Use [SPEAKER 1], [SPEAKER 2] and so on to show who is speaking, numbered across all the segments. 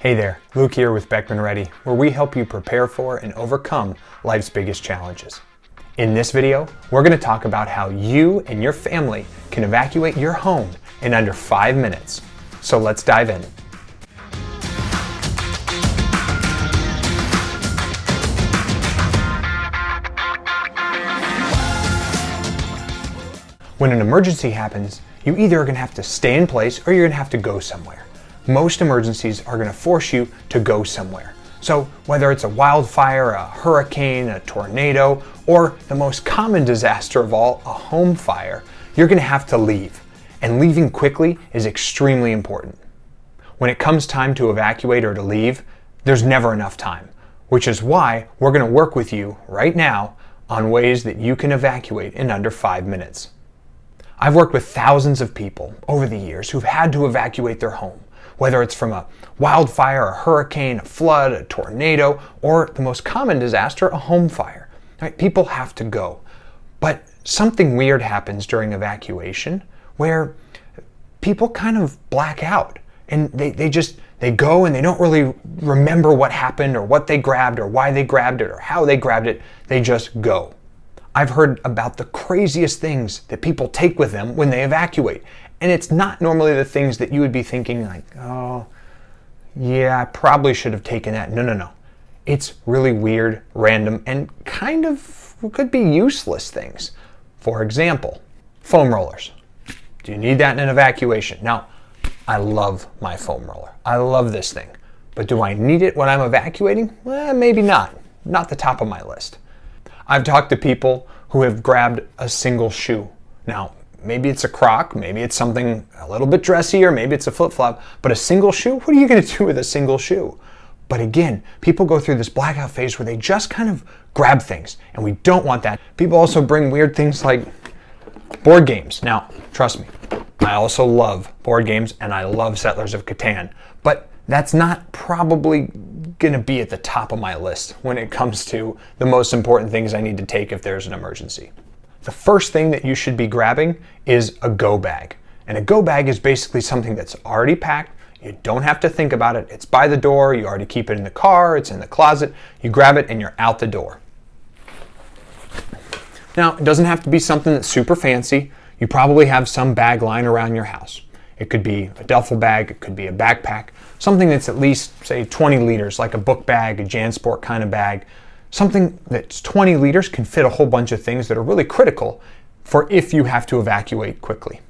[SPEAKER 1] Hey there, Luke here with Beckman Ready, where we help you prepare for and overcome life's biggest challenges. In this video, we're going to talk about how you and your family can evacuate your home in under 5 minutes. So let's dive in. When an emergency happens, you either are going to have to stay in place or you're going to have to go somewhere. Most emergencies are going to force you to go somewhere. So whether it's a wildfire, a hurricane, a tornado, or the most common disaster of all, a home fire, you're going to have to leave. And leaving quickly is extremely important. When it comes time to evacuate or to leave, there's never enough time, which is why we're going to work with you right now on ways that you can evacuate in under 5 minutes. I've worked with thousands of people over the years who've had to evacuate their home, whether it's from a wildfire, a hurricane, a flood, a tornado, or the most common disaster, a home fire. Right? People have to go. But something weird happens during evacuation where people kind of black out and they go and they don't really remember what happened or what they grabbed or why they grabbed it or how they grabbed it. They just go. I've heard about the craziest things that people take with them when they evacuate. And it's not normally the things that you would be thinking like, oh, yeah, I probably should have taken that. No. It's really weird, random, and kind of could be useless things. For example, foam rollers. Do you need that in an evacuation? Now, I love my foam roller. I love this thing. But do I need it when I'm evacuating? Well, maybe not. Not the top of my list. I've talked to people who have grabbed a single shoe. Now, maybe it's a Croc, maybe it's something a little bit dressier, maybe it's a flip-flop, but a single shoe? What are you going to do with a single shoe? But again, people go through this blackout phase where they just kind of grab things, and we don't want that. People also bring weird things like board games. Now, trust me, I also love board games, and I love Settlers of Catan, but that's not probably going to be at the top of my list when it comes to the most important things I need to take if there's an emergency. The first thing that you should be grabbing is a go bag. And a go bag is basically something that's already packed. You don't have to think about it. It's by the door. You already keep it in the car. It's in the closet. You grab it and you're out the door. Now, it doesn't have to be something that's super fancy. You probably have some bag lying around your house. It could be a duffel bag. It could be a backpack. Something that's at least, say, 20 liters, like a book bag, a JanSport kind of bag. Something that's 20 liters can fit a whole bunch of things that are really critical for if you have to evacuate quickly.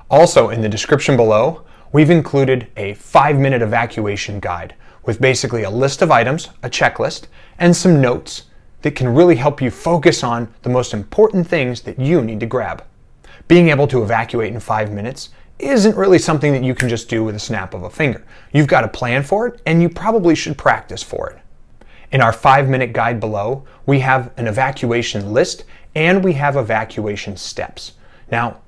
[SPEAKER 1] Also, in the description below, we've included a 5-minute evacuation guide with basically a list of items, a checklist, and some notes that can really help you focus on the most important things that you need to grab. Being able to evacuate in 5 minutes isn't really something that you can just do with a snap of a finger. You've got to plan for it, and you probably should practice for it. In our 5-minute guide below, we have an evacuation list and we have evacuation steps. Now,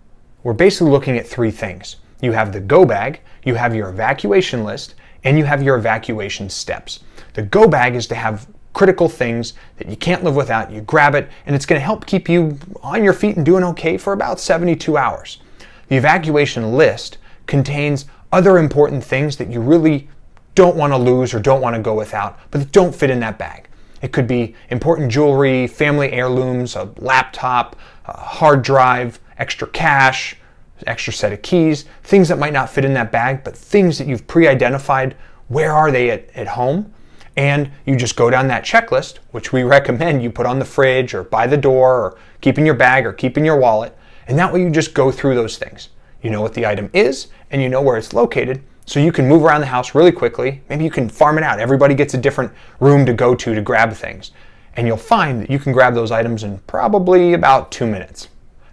[SPEAKER 1] we're basically looking at 3 things. You have the go bag, you have your evacuation list, and you have your evacuation steps. The go bag is to have critical things that you can't live without. You grab it, and it's going to help keep you on your feet and doing okay for about 72 hours. The evacuation list contains other important things that you really don't want to lose or don't want to go without, but that don't fit in that bag. It could be important jewelry, family heirlooms, a laptop, a hard drive, extra cash, extra set of keys, things that might not fit in that bag, but things that you've pre-identified, where are they at home? And you just go down that checklist, which we recommend you put on the fridge or by the door or keep in your bag or keep in your wallet. And that way you just go through those things. You know what the item is and you know where it's located, so you can move around the house really quickly. Maybe you can farm it out. Everybody gets a different room to go to grab things. And you'll find that you can grab those items in probably about 2 minutes.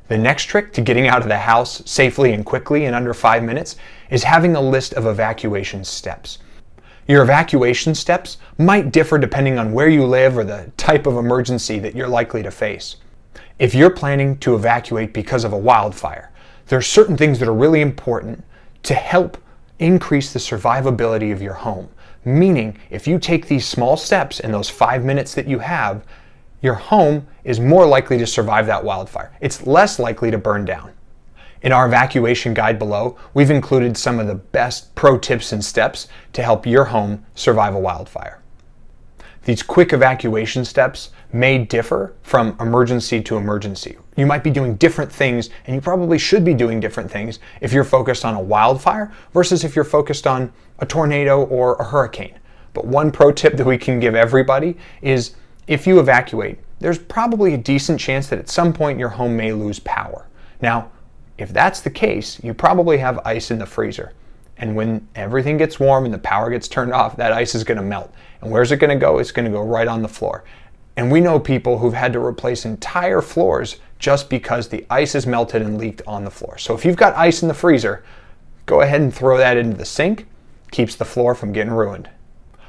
[SPEAKER 1] The next trick to getting out of the house safely and quickly in under 5 minutes is having a list of evacuation steps. Your evacuation steps might differ depending on where you live or the type of emergency that you're likely to face. If you're planning to evacuate because of a wildfire, there are certain things that are really important to help increase the survivability of your home. Meaning, if you take these small steps in those 5 minutes that you have, your home is more likely to survive that wildfire. It's less likely to burn down. In our evacuation guide below, we've included some of the best pro tips and steps to help your home survive a wildfire. These quick evacuation steps may differ from emergency to emergency. You might be doing different things, and you probably should be doing different things if you're focused on a wildfire versus if you're focused on a tornado or a hurricane. But one pro tip that we can give everybody is if you evacuate, there's probably a decent chance that at some point your home may lose power. Now, if that's the case, you probably have ice in the freezer. And when everything gets warm and the power gets turned off, that ice is going to melt. And where's it going to go? It's going to go right on the floor. And we know people who've had to replace entire floors just because the ice is melted and leaked on the floor. So if you've got ice in the freezer, go ahead and throw that into the sink. Keeps the floor from getting ruined.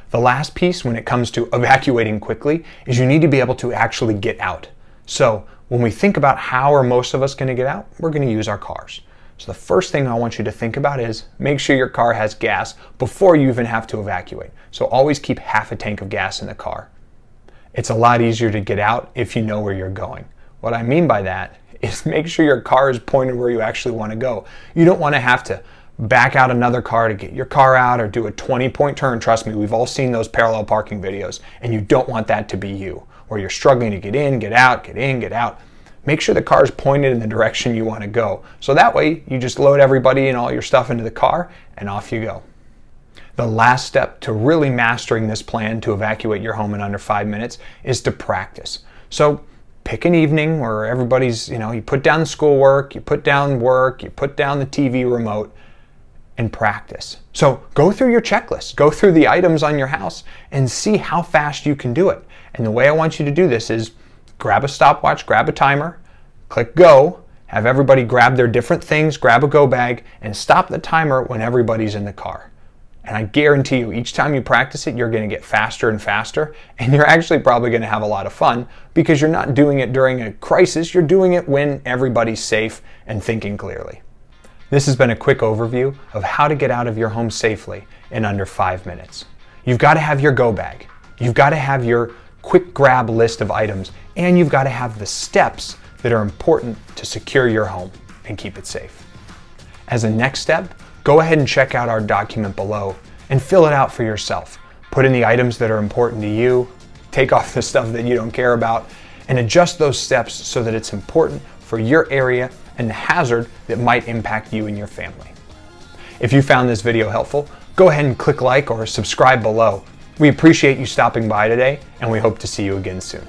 [SPEAKER 1] The last piece when it comes to evacuating quickly is you need to be able to actually get out. So when we think about how are most of us going to get out, we're going to use our cars. So the first thing I want you to think about is make sure your car has gas before you even have to evacuate. So always keep half a tank of gas in the car. It's a lot easier to get out if you know where you're going. What I mean by that is make sure your car is pointed where you actually want to go. You don't want to have to back out another car to get your car out or do a 20-point turn. Trust me, we've all seen those parallel parking videos, and you don't want that to be you, where you're struggling to get in, get out, get in, get out. Make sure the car is pointed in the direction you want to go. So that way you just load everybody and all your stuff into the car and off you go. The last step to really mastering this plan to evacuate your home in under 5 minutes is to practice. So pick an evening where everybody's, you put down the schoolwork, you put down work, you put down the TV remote, and practice. So go through your checklist, go through the items on your house and see how fast you can do it. And the way I want you to do this is grab a stopwatch, grab a timer, click go, have everybody grab their different things, grab a go bag, and stop the timer when everybody's in the car. And I guarantee you, each time you practice it, you're going to get faster and faster, and you're actually probably going to have a lot of fun because you're not doing it during a crisis, you're doing it when everybody's safe and thinking clearly. This has been a quick overview of how to get out of your home safely in under 5 minutes. You've got to have your go bag. You've got to have your quick grab list of items, and you've got to have the steps that are important to secure your home and keep it safe. As a next step, go ahead and check out our document below and fill it out for yourself. Put in the items that are important to you, take off the stuff that you don't care about, and adjust those steps so that it's important for your area and the hazard that might impact you and your family. If you found this video helpful, go ahead and click like or subscribe below. We appreciate you stopping by today, and we hope to see you again soon.